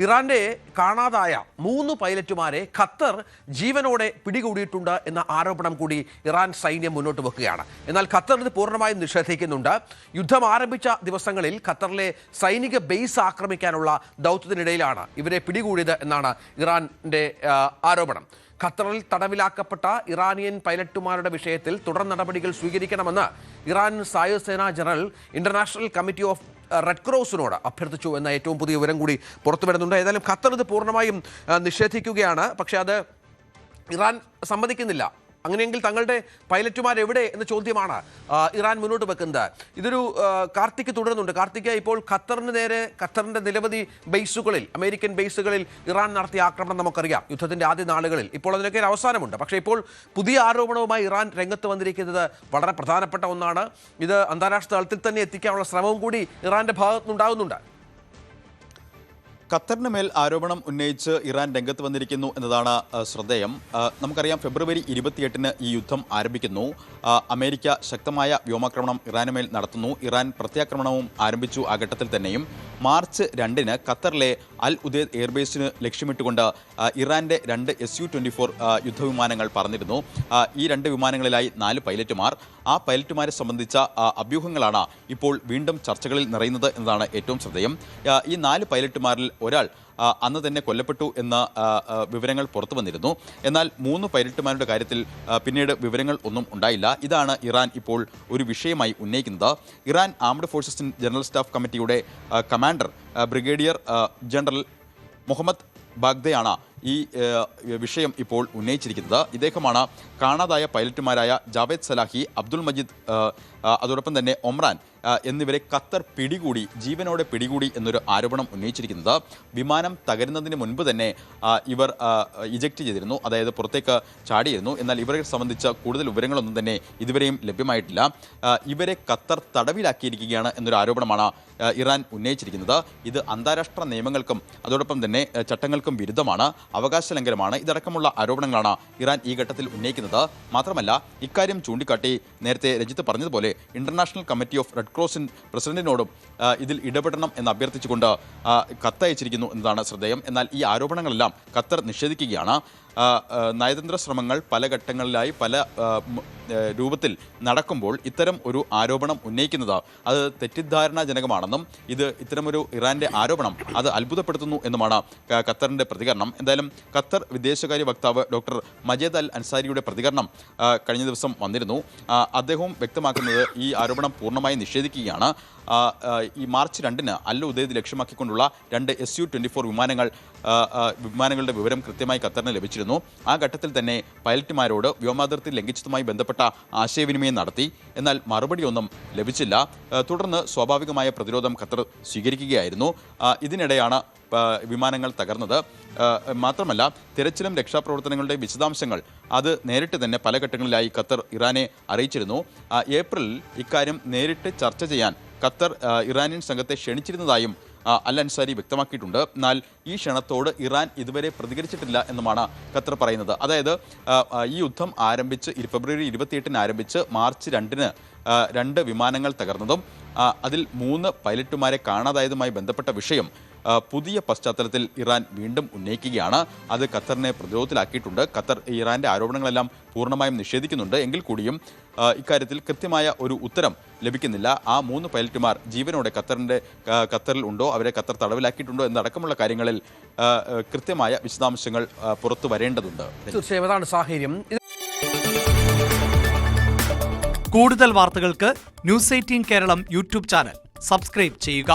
ഇറാന്റെ കാണാതായ 3 പൈലറ്റുമാരെ ഖത്തർ ജീവനോടെ പിടികൂടിയിട്ടുണ്ട് എന്ന ആരോപണം കൂടി ഇറാൻ സൈന്യം മുന്നോട്ട് വെക്കുകയാണ്. എന്നാൽ ഖത്തർ ഇത് പൂർണ്ണമായും നിഷേധിക്കുന്നുണ്ട്. യുദ്ധം ആരംഭിച്ച ദിവസങ്ങളിൽ ഖത്തറിലെ സൈനിക ബേസ് ആക്രമിക്കാനുള്ള ദൗത്യത്തിനിടയിലാണ് ഇവരെ പിടികൂടിയത് എന്നാണ് ഇറാന്റെ ആരോപണം. ഖത്തറിൽ തടവിലാക്കപ്പെട്ട ഇറാനിയൻ പൈലറ്റുമാരുടെ വിഷയത്തിൽ തുടർ നടപടികൾ സ്വീകരിക്കണമെന്ന് ഇറാൻ സായുധ സേനാ general international committee of red ക്രോസിനോട് അഭ്യർത്ഥിച്ചു എന്ന ഏറ്റവും പുതിയ വിവരം കൂടി പുറത്തു വരുന്നുണ്ട്. ഏതായാലും ഖത്തർ ഇത് പൂർണ്ണമായും നിഷേധിക്കുകയാണ്. പക്ഷേ അത് ഇറാൻ സമ്മതിക്കുന്നില്ല. അങ്ങനെയെങ്കിൽ തങ്ങളുടെ പൈലറ്റുമാർ എവിടെ എന്ന ചോദ്യമാണ് ഇറാൻ മുന്നോട്ട് വെക്കുന്നത്. ഇതൊരു കാർത്തിക് തുടരുന്നുണ്ട്. കാർത്തിക്, ഇപ്പോൾ ഖത്തറിന് നേരെ ഖത്തറിന്റെ നിരവധി ബേസുകളിൽ, അമേരിക്കൻ ബേസുകളിൽ ഇറാൻ നടത്തിയ ആക്രമണം നമുക്കറിയാം യുദ്ധത്തിന്റെ ആദ്യ നാളുകളിൽ. ഇപ്പോൾ അതിനൊക്കെ ഒരു അവസാനമുണ്ട്. പക്ഷേ ഇപ്പോൾ പുതിയ ആരോപണവുമായി ഇറാൻ രംഗത്ത് വന്നിരിക്കുന്നത് വളരെ പ്രധാനപ്പെട്ട ഒന്നാണ്. ഇത് അന്താരാഷ്ട്ര തലത്തിൽ തന്നെ എത്തിക്കാനുള്ള ശ്രമവും കൂടി ഇറാന്റെ ഭാഗത്തുനിന്നുണ്ടാകുന്നുണ്ട്. ഖത്തറിന് മേൽ ആരോപണം ഉന്നയിച്ച് ഇറാൻ രംഗത്ത് വന്നിരിക്കുന്നു എന്നതാണ് ശ്രദ്ധേയം. നമുക്കറിയാം, ഫെബ്രുവരി 28-ന് ഈ യുദ്ധം ആരംഭിക്കുന്നു. അമേരിക്ക ശക്തമായ വ്യോമാക്രമണം ഇറാന് മേൽ നടത്തുന്നു. ഇറാൻ പ്രത്യാക്രമണവും ആരംഭിച്ചു. ആ ഘട്ടത്തിൽ തന്നെയും മാർച്ച് 2-ന് ഖത്തറിലെ അൽ ഉദൈദ് എയർബേസിന് ലക്ഷ്യമിട്ടുകൊണ്ട് ഇറാന്റെ 2 Su-24 യുദ്ധവിമാനങ്ങൾ പറന്നിരുന്നു. ഈ 2 വിമാനങ്ങളിലായി 4 പൈലറ്റുമാർ. ആ പൈലറ്റുമാരെ സംബന്ധിച്ച അഭ്യൂഹങ്ങളാണ് ഇപ്പോൾ വീണ്ടും ചർച്ചകളിൽ നിറയുന്നത് എന്നതാണ് ഏറ്റവും ശ്രദ്ധേയം. ഈ 4 പൈലറ്റുമാരിൽ ഒരാൾ അന്ന് തന്നെ കൊല്ലപ്പെട്ടു എന്ന വിവരങ്ങൾ പുറത്തു വന്നിരുന്നു. എന്നാൽ 3 പൈലറ്റുമാരുടെ കാര്യത്തിൽ പിന്നീട് വിവരങ്ങൾ ഒന്നും ഉണ്ടായില്ല. ഇതാണ് ഇറാൻ ഇപ്പോൾ ഒരു വിഷയമായി ഉന്നയിക്കുന്നത്. Iran armed forces general staff കമ്മിറ്റിയുടെ കമാൻഡർ ബ്രിഗേഡിയർ ജനറൽ മുഹമ്മദ് ബാഗ്ദയാണ് ഈ വിഷയം ഇപ്പോൾ ഉന്നയിച്ചിരിക്കുന്നത്. ഇദ്ദേഹമാണ് കാണാതായ പൈലറ്റുമാരായ ജാവേദ് സലാഹി, അബ്ദുൾ മജീദ്, അതോടൊപ്പം തന്നെ ഒമ്രാൻ എന്നിവരെ ഖത്തർ പിടികൂടി, ജീവനോടെ പിടികൂടി എന്നൊരു ആരോപണം ഉന്നയിച്ചിരിക്കുന്നത്. വിമാനം തകരുന്നതിന് മുൻപ് തന്നെ ഇവർ ഇജക്റ്റ് ചെയ്തിരുന്നു, അതായത് പുറത്തേക്ക് ചാടിയിരുന്നു. എന്നാൽ ഇവരെ സംബന്ധിച്ച കൂടുതൽ വിവരങ്ങളൊന്നും തന്നെ ഇതുവരെയും ലഭ്യമായിട്ടില്ല. ഇവരെ ഖത്തർ തടവിലാക്കിയിരിക്കുകയാണ് എന്നൊരു ആരോപണമാണ് ഇറാൻ ഉന്നയിച്ചിരിക്കുന്നത്. ഇത് അന്താരാഷ്ട്ര നിയമങ്ങൾക്കും അതോടൊപ്പം തന്നെ ചട്ടങ്ങൾക്കും വിരുദ്ധമാണ്, അവകാശ ലംഘനമാണ്. ഇതടക്കമുള്ള ആരോപണങ്ങളാണ് ഇറാൻ ഈ ഘട്ടത്തിൽ ഉന്നയിക്കുന്നത്. മാത്രമല്ല, ഇക്കാര്യം ചൂണ്ടിക്കാട്ടി നേരത്തെ രജിത്ത് പറഞ്ഞതുപോലെ ഇന്റർനാഷണൽ കമ്മിറ്റി ഓഫ് റെഡ് ക്രോസിൻ പ്രസിഡന്റിനോടും ഇതിൽ ഇടപെടണം എന്ന് അഭ്യർത്ഥിച്ചുകൊണ്ട് കത്തയച്ചിരിക്കുന്നു എന്നതാണ് ശ്രദ്ധേയം. എന്നാൽ ഈ ആരോപണങ്ങളെല്ലാം ഖത്തർ നിഷേധിക്കുകയാണ്. നയതന്ത്ര ശ്രമങ്ങൾ പല ഘട്ടങ്ങളിലായി പല രൂപത്തിൽ നടക്കുമ്പോൾ ഇത്തരം ഒരു ആരോപണം ഉന്നയിക്കുന്നത് അത് തെറ്റിദ്ധാരണാജനകമാണെന്നും ഇത്തരമൊരു ഇറാന്റെ ആരോപണം അത് അത്ഭുതപ്പെടുത്തുന്നു എന്നുമാണ് ഖത്തറിന്റെ പ്രതികരണം. എന്തായാലും ഖത്തർ വിദേശകാര്യ വക്താവ് ഡോക്ടർ മജീദ് അൽ അൻസാരിയുടെ പ്രതികരണം കഴിഞ്ഞ ദിവസം വന്നിരുന്നു. അദ്ദേഹവും വ്യക്തമാക്കുന്നത് ഈ ആരോപണം പൂർണ്ണമായി നിഷേധിക്കുകയാണ്. ഈ മാർച്ച് 2-ന് അൽ ഉദൈദ് ലക്ഷ്യമാക്കിക്കൊണ്ടുള്ള 2 Su-24 വിമാനങ്ങളുടെ വിവരം കൃത്യമായി ഖത്തറിന് ലഭിച്ചിരുന്നു. ആ ഘട്ടത്തിൽ തന്നെ പൈലറ്റുമാരോട് വ്യോമാതിർത്തി ലംഘിച്ചതുമായി ബന്ധപ്പെട്ട ആശയവിനിമയം നടത്തി. എന്നാൽ മറുപടിയൊന്നും ലഭിച്ചില്ല. തുടർന്ന് സ്വാഭാവികമായ പ്രതിരോധം ഖത്തർ സ്വീകരിക്കുകയായിരുന്നു. ഇതിനിടെയാണ് വിമാനങ്ങൾ തകർന്നത്. മാത്രമല്ല, തിരച്ചിലും രക്ഷാപ്രവർത്തനങ്ങളുടെ വിശദാംശങ്ങൾ അത് നേരിട്ട് തന്നെ പല ഘട്ടങ്ങളിലായി ഖത്തർ ഇറാനെ അറിയിച്ചിരുന്നു. ഏപ്രിലിൽ ഇക്കാര്യം നേരിട്ട് ചർച്ച ചെയ്യാൻ ഖത്തർ ഇറാനിയൻ സംഘത്തെ ക്ഷണിച്ചിരുന്നതായും അൽ അൻസാരി വ്യക്തമാക്കിയിട്ടുണ്ട്. എന്നാൽ ഈ ക്ഷണത്തോട് ഇറാൻ ഇതുവരെ പ്രതികരിച്ചിട്ടില്ല എന്നുമാണ് ഖത്തർ പറയുന്നത്. അതായത് ഈ യുദ്ധം ആരംഭിച്ച് ഫെബ്രുവരി 28-ന് ആരംഭിച്ച് മാർച്ച് 2-ന് 2 വിമാനങ്ങൾ തകർന്നതും അതിൽ 3 പൈലറ്റുമാരെ കാണാതായതുമായി ബന്ധപ്പെട്ട വിഷയം പുതിയ പശ്ചാത്തലത്തിൽ ഇറാൻ വീണ്ടും ഉന്നയിക്കുകയാണ്. അത് ഖത്തറിനെ പ്രതിരോധത്തിലാക്കിയിട്ടുണ്ട്. ഖത്തർ ഇറാന്റെ ആരോപണങ്ങളെല്ലാം പൂർണ്ണമായും നിഷേധിക്കുന്നുണ്ട്. എങ്കിൽ കൂടിയും ഇക്കാര്യത്തിൽ കൃത്യമായ ഒരു ഉത്തരം ലഭിക്കുന്നില്ല. ആ 3 പൈലറ്റുമാർ ജീവനോടെ ഖത്തറിൽ ഉണ്ടോ, അവരെ ഖത്തർ തടവിലാക്കിയിട്ടുണ്ടോ എന്നടക്കമുള്ള കാര്യങ്ങളിൽ കൃത്യമായ വിശദാംശങ്ങൾ പുറത്തു വരേണ്ടതുണ്ട്. സാഹചര്യം കൂടുതൽ വാർത്തകൾക്ക് News 18 Keralam YouTube channel subscribe ചെയ്യുക.